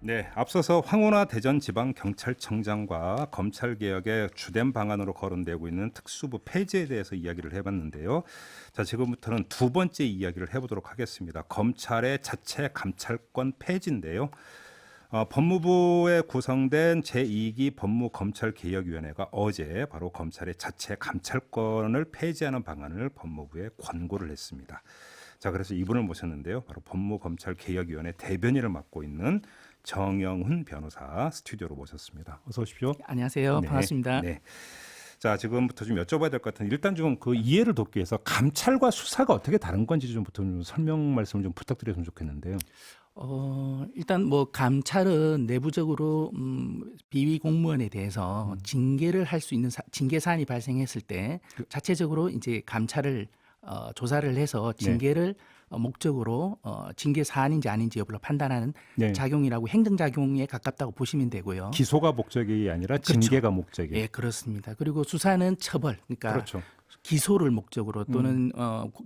네, 앞서서 황운하 대전지방경찰청장과 검찰개혁의 주된 방안으로 거론되고 있는 특수부 폐지에 대해서 이야기를 해봤는데요. 자, 지금부터는 두 번째 이야기를 해보도록 하겠습니다. 검찰의 자체 감찰권 폐지인데요. 법무부에 구성된 제2기 법무검찰개혁위원회가 어제 바로 검찰의 자체 감찰권을 폐지하는 방안을 법무부에 권고를 했습니다. 자, 그래서 이분을 모셨는데요. 바로 법무검찰개혁위원회 대변인을 맡고 있는 정영훈 변호사 스튜디오로 모셨습니다. 어서 오십시오. 안녕하세요. 네, 반갑습니다. 네. 자, 지금부터 좀 여쭤봐야 될 것 같은데 일단 좀 그 이해를 돕기 위해서 감찰과 수사가 어떻게 다른 건지 좀부터 좀 설명 말씀을 좀 부탁드렸으면 좋겠는데요. 일단 뭐 감찰은 내부적으로 비위 공무원에 대해서 징계를 할 수 있는 징계 사안이 발생했을 때 자체적으로 이제 감찰을 조사를 해서 징계를 목적으로 징계 사안인지 아닌지 여부를 판단하는 네. 작용이라고 행정작용에 가깝다고 보시면 되고요. 기소가 목적이 아니라 그렇죠. 징계가 목적이에요. 예, 그렇습니다. 그리고 수사는 처벌, 그러니까 그렇죠. 기소를 목적으로 또는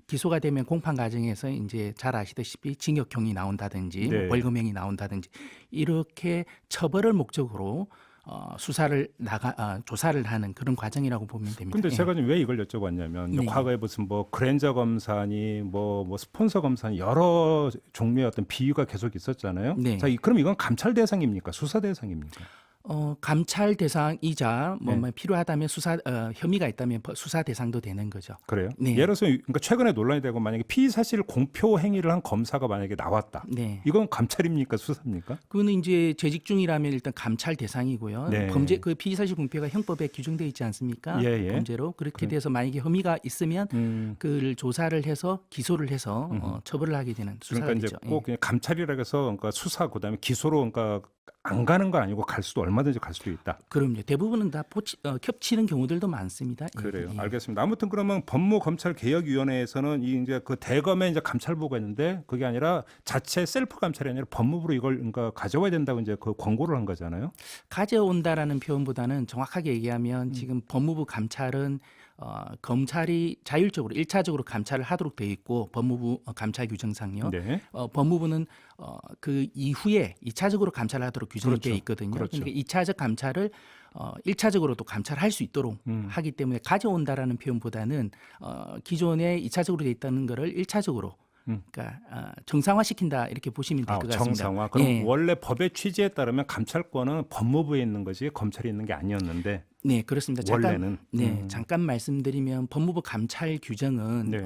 기소가 되면 공판 과정에서 이제 잘 아시다시피 징역형이 나온다든지 네. 벌금형이 나온다든지 이렇게 처벌을 목적으로 조사를 하는 그런 과정이라고 보면 됩니다. 근데 예. 제가 지금 왜 이걸 여쭤봤냐면 네. 과거에 무슨 뭐 그랜저 검사니 뭐 스폰서 검사니 여러 종류의 어떤 비유가 계속 있었잖아요. 네. 자, 그럼 이건 감찰 대상입니까? 수사 대상입니까? 감찰 대상이자 뭐 네. 필요하다면 혐의가 있다면 수사 대상도 되는 거죠. 그래요? 네. 예를 들어서 그러니까 최근에 논란이 되고 만약에 피의 사실 공표 행위를 한 검사가 만약에 나왔다. 네. 이건 감찰입니까? 수사입니까? 그거는 이제 재직 중이라면 일단 감찰 대상이고요. 네. 범죄 그 피의사실 공표가 형법에 규정되어 있지 않습니까? 예, 예. 범죄로 그렇게 돼서 만약에 혐의가 있으면 그를 조사를 해서 기소를 해서 처벌을 하게 되는 수사가 그러니까 이제 되죠. 꼭 그냥 감찰이라 해서 그러니까 수사 그다음에 기소로 그러니까 안 가는 건 아니고 갈 수도 얼마든지 갈 수도 있다. 그럼요. 대부분은 다 겹치는 경우들도 많습니다. 예, 그래요. 예. 알겠습니다. 아무튼 그러면 법무검찰개혁위원회에서는 이 이제 그 대검에 이제 감찰부가 있는데 그게 아니라 자체 셀프 감찰이 아니라 법무부로 이걸 그러니까 가져와야 된다고 이제 그 권고를 한 거잖아요. 가져온다라는 표현보다는 정확하게 얘기하면 지금 법무부 감찰은 검찰이 자율적으로 1차적으로 감찰을 하도록 돼 있고 법무부 감찰 규정상요. 네. 법무부는 그 이후에 2차적으로 감찰을 하도록 규정이 그렇죠. 돼 있거든요. 그렇죠. 그러니까 2차적 감찰을 1차적으로도 감찰할 수 있도록 하기 때문에 가져온다라는 표현보다는 기존에 2차적으로 돼 있다는 거를 1차적으로 그러니까 정상화시킨다 이렇게 보시면 될 것 같습니다. 정상화. 그럼 예. 원래 법의 취지에 따르면 감찰권은 법무부에 있는 거지 검찰이 있는 게 아니었는데 네, 그렇습니다. 원래는 잠깐 말씀드리면 법무부 감찰 규정은 네.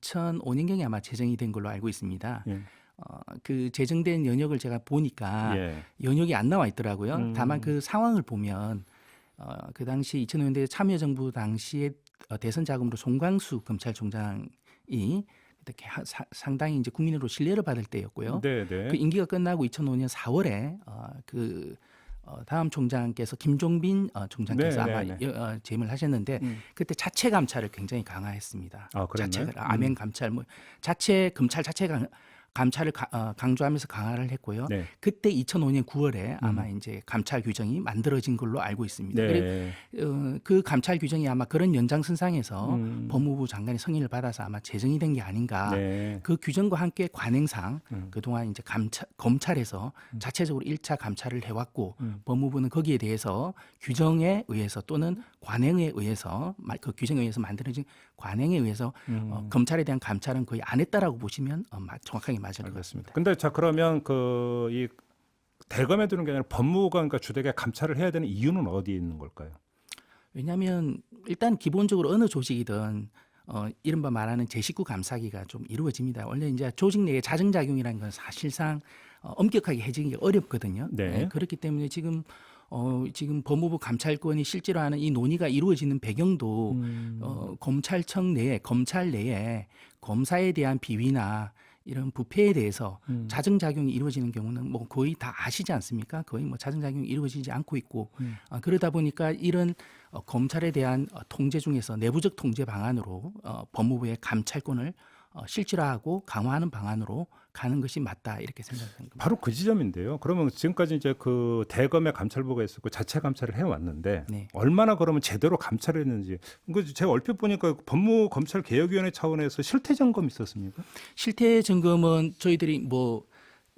2005년경에 아마 제정이 된 걸로 알고 있습니다. 예. 그 제정된 연역을 제가 보니까 예. 연역이 안 나와 있더라고요. 다만 그 상황을 보면 그 당시 2005년대 참여정부 당시에 대선 자금으로 송광수 검찰총장이 이렇게 상당히 이제 국민으로 신뢰를 받을 때였고요. 네, 네. 그 임기가 끝나고 2005년 4월에 다음 총장께서 김종빈 총장께서 네, 아마 네, 재임을 하셨는데 그때 자체 감찰을 굉장히 강화했습니다. 아, 그랬나요? 자체 암행 감찰 뭐 자체 검찰 자체 감찰을 강조하면서 강화를 했고요. 네. 그때 2005년 9월에 아마 이제 감찰 규정이 만들어진 걸로 알고 있습니다. 네. 그 감찰 규정이 아마 그런 연장선상에서 법무부 장관의 승인을 받아서 아마 제정이 된 게 아닌가. 네. 그 규정과 함께 관행상 그동안 이제 검찰에서 자체적으로 1차 감찰을 해왔고 법무부는 거기에 대해서 규정에 의해서 또는 관행에 의해서 그 규정에 의해서 만들어진 관행에 의해서 검찰에 대한 감찰은 거의 안 했다라고 보시면 정확하게 맞을 것 같습니다. 근데 자 그러면 그 이 대검에 두는 게 아니라 법무부가 그러니까 주되게 감찰을 해야 되는 이유는 어디에 있는 걸까요? 왜냐하면 일단 기본적으로 어느 조직이든 이른바 말하는 제19 감사기가 좀 이루어집니다. 원래 이제 조직 내의 자정작용이라는 건 사실상 엄격하게 해지기 어렵거든요. 네. 그렇기 때문에 지금 법무부 감찰권이 실제로 하는 이 논의가 이루어지는 배경도 검찰청 내에 검찰 내에 검사에 대한 비위나 이런 부패에 대해서 자정작용이 이루어지는 경우는 뭐 거의 다 아시지 않습니까? 거의 뭐 자정작용이 이루어지지 않고 있고 그러다 보니까 이런 검찰에 대한 통제 중에서 내부적 통제 방안으로 법무부의 감찰권을 실질화하고 강화하는 방안으로 가는 것이 맞다 이렇게 생각합니다. 바로 그 지점인데요. 그러면 지금까지 이제 그 대검의 감찰부가 있었고 자체 감찰을 해왔는데 네. 얼마나 그러면 제대로 감찰했는지 그 제가 얼핏 보니까 법무검찰개혁위원회 차원에서 실태 점검 있었습니까? 실태 점검은 저희들이 뭐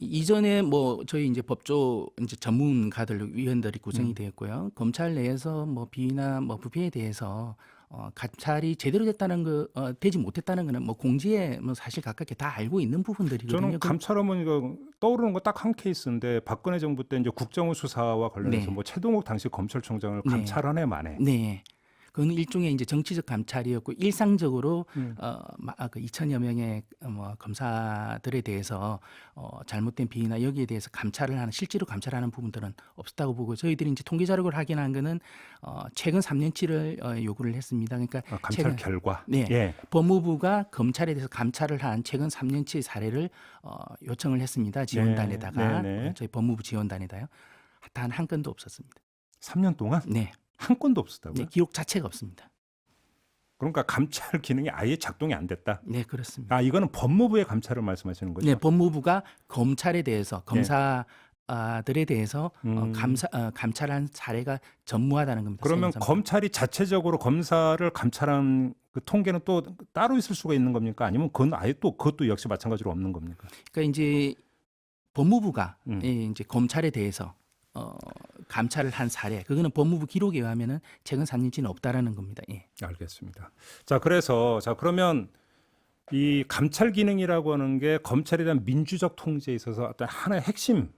이전에 뭐 저희 이제 법조 이제 전문가들 위원들이 구성이 되었고요. 검찰 내에서 뭐 비위나 뭐 부패에 대해서 감찰이 제대로 됐다는 거 되지 못했다는 거는 뭐 공지에 뭐 사실 가깝게 다 알고 있는 부분들이거든요. 저는 감찰하면 이거 떠오르는 거 딱 한 케이스인데 박근혜 정부 때 이제 국정원 수사와 관련해서 네. 뭐 최동욱 당시 검찰총장을 네. 감찰한 해 만에 네. 그건 일종의 이제 정치적 감찰이었고 일상적으로 그 2천여 명의 뭐 검사들에 대해서 잘못된 비위나 여기에 대해서 감찰을 하는 실제로 감찰하는 부분들은 없었다고 보고 저희들이 이제 통계 자료를 확인한 거는 최근 3년치를 요구를 했습니다. 그러니까 감찰 최근 결과. 네. 예. 법무부가 검찰에 대해서 감찰을 한 최근 3년치 사례를 요청을 했습니다. 지원단에다가 네, 네. 저희 법무부 지원단에다요. 단 한 건도 없었습니다. 3년 동안 네. 한 건도 없었다고요? 네, 기록 자체가 없습니다. 그러니까 감찰 기능이 아예 작동이 안 됐다. 네, 그렇습니다. 아, 이거는 법무부의 감찰을 말씀하시는 거죠? 네, 법무부가 검찰에 대해서 검사들에 대해서 감찰한 사례가 전무하다는 겁니다. 그러면 세금 검찰이 자체적으로 검사를 감찰한 그 통계는 또 따로 있을 수가 있는 겁니까? 아니면 그건 아예 또 그것도 역시 마찬가지로 없는 겁니까? 그러니까 이제 법무부가 이제 검찰에 대해서 감찰을 한 사례, 그거는 법무부 기록에 의하면은 최근 3년치는 없다라는 겁니다. 예. 알겠습니다. 자, 그러면 이 감찰 기능이라고 하는 게 검찰에 대한 민주적 통제에 있어서 어떤 하나의 핵심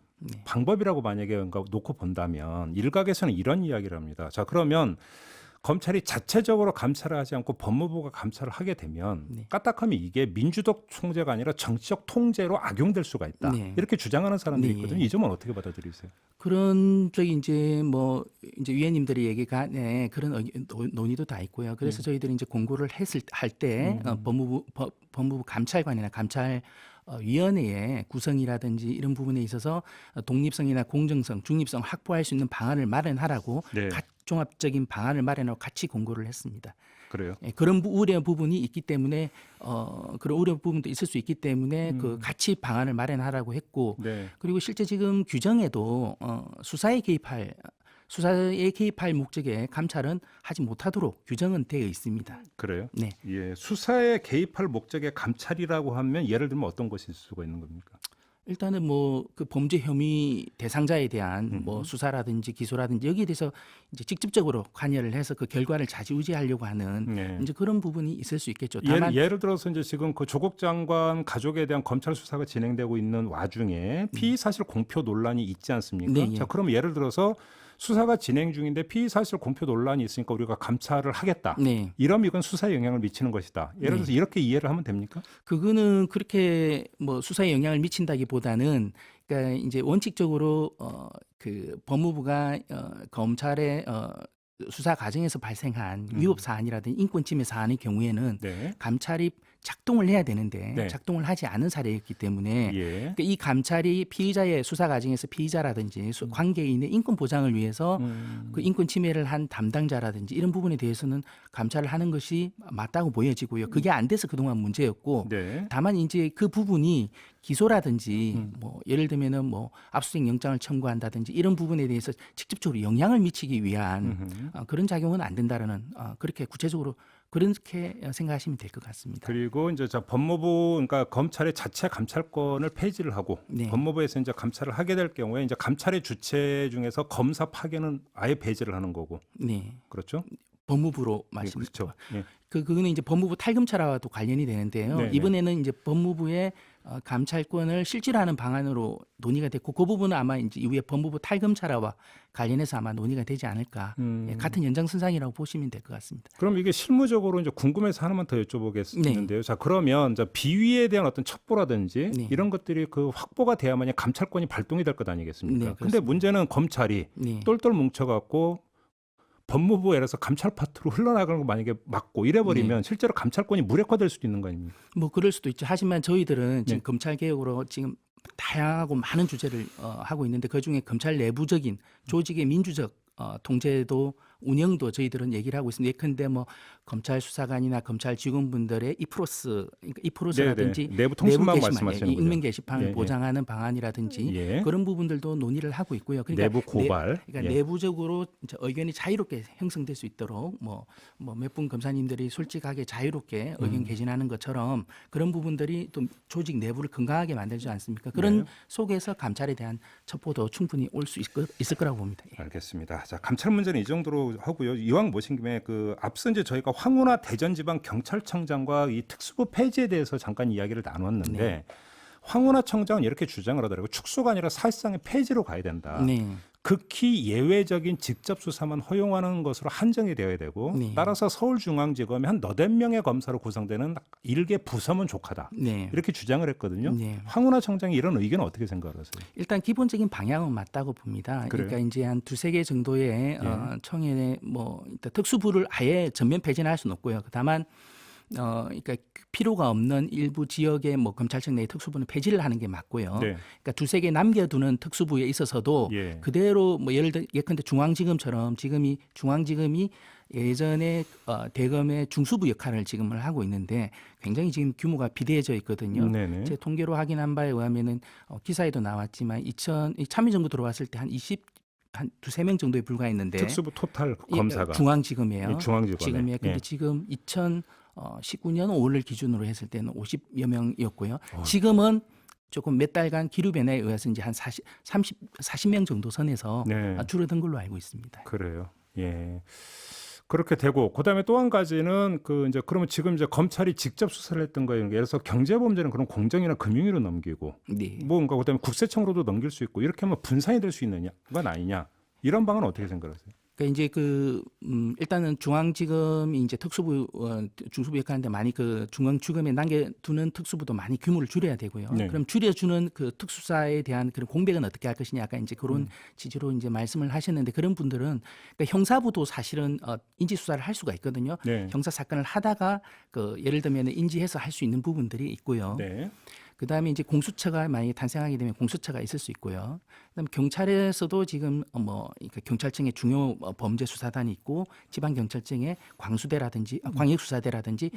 방법이라고 만약에 놓고 본다면 일각에서는 이런 이야기를 합니다. 자, 그러면 검찰이 자체적으로 감찰을 하지 않고 법무부가 감찰을 하게 되면 까딱하면 이게 민주적 통제가 아니라 정치적 통제로 악용될 수가 있다. 네. 이렇게 주장하는 사람들이 네. 있거든요. 이 점은 어떻게 받아들이세요? 그런 쪽이 이제 뭐 이제 위원님들의 얘기가 그런 논의도 다 있고요. 그래서 저희들이 이제 공고를 할 때 법무부 감찰관이나 감찰 위원회의 구성이라든지 이런 부분에 있어서 독립성이나 공정성, 중립성 확보할 수 있는 방안을 마련하라고 네. 종합적인 방안을 마련하고 같이 공고를 했습니다. 그래요. 예, 그런 우려 부분이 있기 때문에 그런 우려 부분도 있을 수 있기 때문에 그 같이 방안을 마련하라고 했고 네. 그리고 실제 지금 규정에도 수사에 개입할 목적에 감찰은 하지 못하도록 규정은 되어 있습니다. 그래요? 네. 예, 수사에 개입할 목적의 감찰이라고 하면 예를 들면 어떤 것이 있을 수가 있는 겁니까? 일단은 뭐 그 범죄 혐의 대상자에 대한 뭐 수사라든지 기소라든지 여기에 대해서 이제 직접적으로 관여를 해서 그 결과를 좌지우지하려고 하는 네. 이제 그런 부분이 있을 수 있겠죠. 다만 예를 들어서 이제 지금 그 조국 장관 가족에 대한 검찰 수사가 진행되고 있는 와중에 피의 사실 공표 논란이 있지 않습니까? 네, 예. 자, 그럼 예를 들어서 수사가 진행 중인데 피의 사실 공표 논란이 있으니까 우리가 감찰을 하겠다. 네. 이러면 이건 수사에 영향을 미치는 것이다. 예를 들어서 이렇게 이해를 하면 됩니까? 그거는 그렇게 뭐 수사에 영향을 미친다기보다는 그러니까 이제 원칙적으로 그 법무부가 검찰의 수사 과정에서 발생한 위법 사안이라든지 인권 침해 사안의 경우에는 네. 감찰이 작동을 해야 되는데 네. 작동을 하지 않은 사례였기 때문에 예. 그러니까 이 감찰이 피의자의 수사 과정에서 피의자라든지 관계인의 인권 보장을 위해서 그 인권 침해를 한 담당자라든지 이런 부분에 대해서는 감찰을 하는 것이 맞다고 보여지고요. 그게 안 돼서 그동안 문제였고 네. 다만 이제 그 부분이 기소라든지 뭐 예를 들면은 뭐 압수수색 영장을 청구한다든지 이런 부분에 대해서 직접적으로 영향을 미치기 위한 그런 작용은 안 된다라는 그렇게 구체적으로 그렇게 생각하시면 될 것 같습니다. 그리고 이제 법무부 그러니까 검찰의 자체 감찰권을 폐지를 하고 네. 법무부에서 이제 감찰을 하게 될 경우에 이제 감찰의 주체 중에서 검사 파견은 아예 배제를 하는 거고. 네. 그렇죠? 법무부로 예, 말씀. 그렇죠. 예. 그거는 이제 법무부 탈검찰화와도 관련이 되는데요. 네네. 이번에는 이제 법무부의 감찰권을 실질화 하는 방안으로 논의가 됐고 그 부분은 아마 이제 이후에 법무부 탈검찰화와 관련해서 아마 논의가 되지 않을까. 예, 같은 연장선상이라고 보시면 될 것 같습니다. 그럼 이게 실무적으로 이제 궁금해서 하나만 더 여쭤보겠는데요. 자, 그러면 이제 비위에 대한 어떤 첩보라든지 네. 이런 것들이 그 확보가 돼야만 감찰권이 발동이 될 것 아니겠습니까? 네, 근데 그렇습니다. 문제는 검찰이 네. 똘똘 뭉쳐갖고 법무부에 서 감찰 파트로 흘러나가는 거 만약에 막고 이래버리면 실제로 감찰권이 무력화될 수도 있는 거 아닙니까? 뭐 그럴 수도 있죠. 하지만 저희들은 지금 네. 검찰 개혁으로 지금 다양하고 많은 주제를 하고 있는데 그중에 검찰 내부적인 조직의 민주적 통제도 운영도 저희들은 얘기를 하고 있습니다. 예컨대 뭐 검찰 수사관이나 검찰 직원분들의 이프로스, 그러니까 이프로스라든지 내부 통신망 게시판, 말씀하시는 거죠. 익명 게시판을 예, 예. 보장하는 방안이라든지 예. 그런 부분들도 논의를 하고 있고요. 그러니까 내부 고발. 그러니까 예. 내부적으로 이제 의견이 자유롭게 형성될 수 있도록 뭐 몇 분 검사님들이 솔직하게 자유롭게 의견 개진하는 것처럼 그런 부분들이 또 조직 내부를 건강하게 만들지 않습니까? 그런 네. 속에서 감찰에 대한 첩보도 충분히 올 수 있을 거라고 봅니다. 예. 알겠습니다. 자, 감찰 문제는 이 정도로 하고요. 이왕 모신 김에 그 앞서 이제 저희가 황운하 대전지방경찰청장과 이 특수부 폐지에 대해서 잠깐 이야기를 나눴는데 네. 황운하 청장은 이렇게 주장을 하더라고요. 축소가 아니라 사실상의 폐지로 가야 된다. 네. 극히 예외적인 직접 수사만 허용하는 것으로 한정이 되어야 되고 네. 따라서 서울중앙지검이 한 너댓 명의 검사로 구성되는 일개 부서면 족하다. 네. 이렇게 주장을 했거든요. 네. 황운하 청장이 이런 의견은 어떻게 생각하세요? 일단 기본적인 방향은 맞다고 봅니다. 그래요? 그러니까 이제 한 두세 개 정도의 청에 뭐 일단 특수부를 아예 전면 폐지할 수는 없고요. 다만 그러니까 필요가 없는 일부 지역의 뭐 검찰청 내 특수부는 폐지를 하는 게 맞고요. 네. 그러니까 두세 개 남겨두는 특수부에 있어서도 예. 그대로 뭐 예를 들어 예컨대 중앙지검처럼 중앙지검이 예전에 대검의 중수부 역할을 지금을 하고 있는데 굉장히 지금 규모가 비대해져 있거든요. 네네. 제 통계로 확인한 바에 의하면은 기사에도 나왔지만 참여정부 들어왔을 때 한 두세 명 정도에 불과했는데 특수부 토탈 검사가 중앙지검이에요. 예, 중앙지검에. 지금이에요. 근데 예. 지금 2019년 5월을 기준으로 했을 때는 50여 명이었고요. 지금은 조금 몇 달간 기류 변화에 의해서 이제 한 40명 정도 선에서 네. 줄어든 걸로 알고 있습니다. 그래요. 예. 그렇게 되고 그다음에 또 한 가지는 그 이제 그러면 지금 이제 검찰이 직접 수사를 했던 거예요. 예를 들어서 경제 범죄는 그런 공정이나 금융위로 넘기고 네. 뭔가 그다음에 국세청으로도 넘길 수 있고 이렇게 하면 분산이 될 수 있느냐? 그건 아니냐? 이런 방안은 어떻게 생각하세요? 그러니까 이제 일단은 중앙지검이 이제 특수부 중수부 역할인데 많이 그 중앙지검에 남겨두는 특수부도 많이 규모를 줄여야 되고요. 네. 그럼 줄여주는 그 특수사에 대한 그런 공백은 어떻게 할 것이냐, 약간 이제 그런 취지로 이제 말씀을 하셨는데 그런 분들은 그러니까 형사부도 사실은 인지 수사를 할 수가 있거든요. 네. 형사 사건을 하다가 그 예를 들면 인지해서 할 수 있는 부분들이 있고요. 네. 그다음에 이제 공수처가 만약에 탄생하게 되면 공수처가 있을 수 있고요. 그다음에 경찰에서도 지금 그러니까 경찰청의 중요 범죄 수사단이 있고 지방 경찰청의 광수대라든지 광역수사대라든지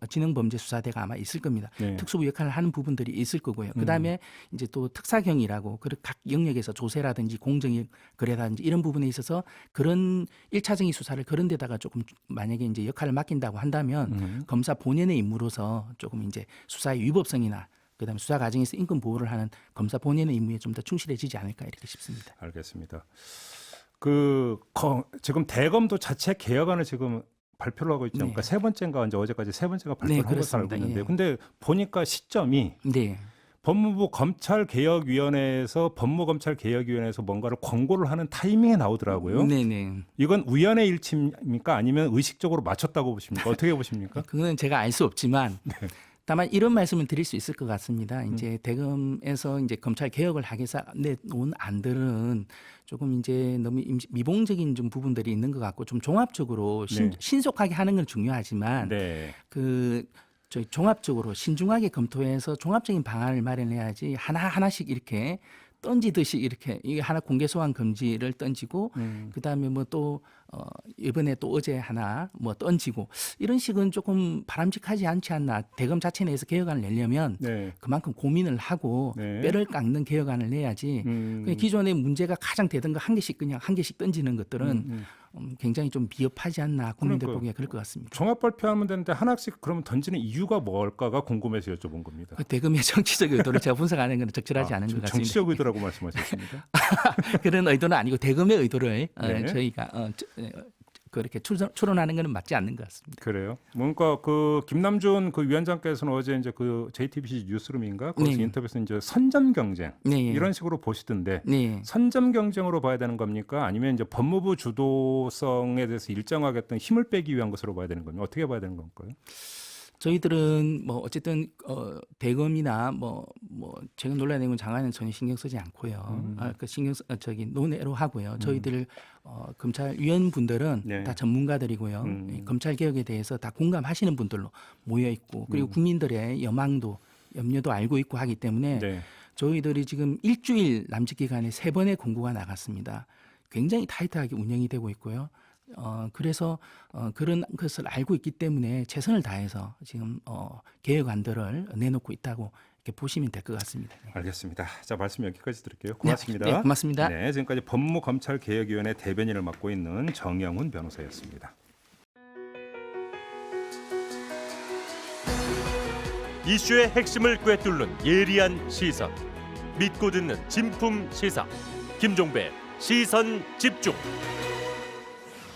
지능범죄수사대가 아마 있을 겁니다. 네. 특수부 역할을 하는 부분들이 있을 거고요. 그다음에 이제 또 특사경이라고 각 영역에서 조세라든지 공정위 거래라든지 이런 부분에 있어서 그런 1차적인 수사를 그런 데다가 조금 만약에 이제 역할을 맡긴다고 한다면 검사 본연의 임무로서 조금 이제 수사의 위법성이나 그다음에 수사 과정에서 인권 보호를 하는 검사 본연의 임무에 좀 더 충실해지지 않을까 이렇게 싶습니다. 알겠습니다. 지금 대검도 자체 개혁안을 지금 발표를 하고 있지 않습니까? 네. 세 번째인가 이제 어제까지 세 번째가 발표를 네, 한 것으로 알고 그렇습니다. 있는데, 예. 근데 보니까 시점이 네, 법무부 검찰개혁위원회에서 법무검찰개혁위원회에서 뭔가를 권고를 하는 타이밍에 나오더라고요. 네, 네. 이건 우연의 일치입니까? 아니면 의식적으로 맞췄다고 보십니까? 어떻게 보십니까? 그건 제가 알 수 없지만 다만 이런 말씀을 드릴 수 있을 것 같습니다. 이제 대검에서 이제 검찰 개혁을 하기 위해서 내놓은 안들은 조금 이제 너무 미봉적인 좀 부분들이 있는 것 같고 좀 종합적으로 네. 신속하게 하는 건 중요하지만 네. 저희 종합적으로 신중하게 검토해서 종합적인 방안을 마련해야지 하나씩 이렇게 던지듯이 이렇게 이게 하나 공개 소환 금지를 던지고 그다음에 뭐 또 이번에 또 어제 하나 뭐 던지고 이런 식은 조금 바람직하지 않지 않나. 대검 자체 내에서 개혁안을 내려면 네. 그만큼 고민을 하고 네. 뼈를 깎는 개혁안을 내야지 그냥 기존의 문제가 가장 되던 거 한 개씩 던지는 것들은 굉장히 좀 비협하지 않나. 국민들 그러니까요. 보기에 그럴 것 같습니다. 종합 발표하면 되는데 하나씩 그러면 던지는 이유가 뭘까가 궁금해서 여쭤본 겁니다. 그 대검의 정치적 의도를 제가 분석하는 건 적절하지 않은 지금 것 같습니다. 정치적 의도라고 말씀하셨습니다. 그런 의도는 아니고 대검의 의도를 네. 저희가 그렇게 추론하는 것은 맞지 않는 것 같습니다. 그래요. 뭔가 그 김남준 그 위원장께서는 어제 이제 그 JTBC 뉴스룸인가 거기서 네. 인터뷰에서 이제 선점 경쟁 네. 이런 식으로 보시던데 네. 선점 경쟁으로 봐야 되는 겁니까? 아니면 이제 법무부 주도성에 대해서 일정하게 어떤 힘을 빼기 위한 것으로 봐야 되는 겁니까? 어떻게 봐야 되는 건가요? 저희들은 뭐 어쨌든 대검이나 뭐 최근 논란이 되는 장관은 전혀 신경 쓰지 않고요. 논외로 하고요. 저희들 검찰위원분들은 네. 다 전문가들이고요. 이 검찰 개혁에 대해서 다 공감하시는 분들로 모여 있고 그리고 국민들의 염려도 알고 있고 하기 때문에 네. 저희들이 지금 일주일 남짓 기간에 3번의 공고가 나갔습니다. 굉장히 타이트하게 운영이 되고 있고요. 그래서 그런 것을 알고 있기 때문에 최선을 다해서 지금 개혁안들을 내놓고 있다고 이렇게 보시면 될 것 같습니다. 네. 알겠습니다. 자, 말씀 여기까지 드릴게요. 고맙습니다. 네, 고맙습니다. 네, 지금까지 법무검찰개혁위원회 대변인을 맡고 있는 정영훈 변호사였습니다. 이슈의 핵심을 꿰뚫는 예리한 시선, 믿고 듣는 진품 시사, 김종배 시선 집중.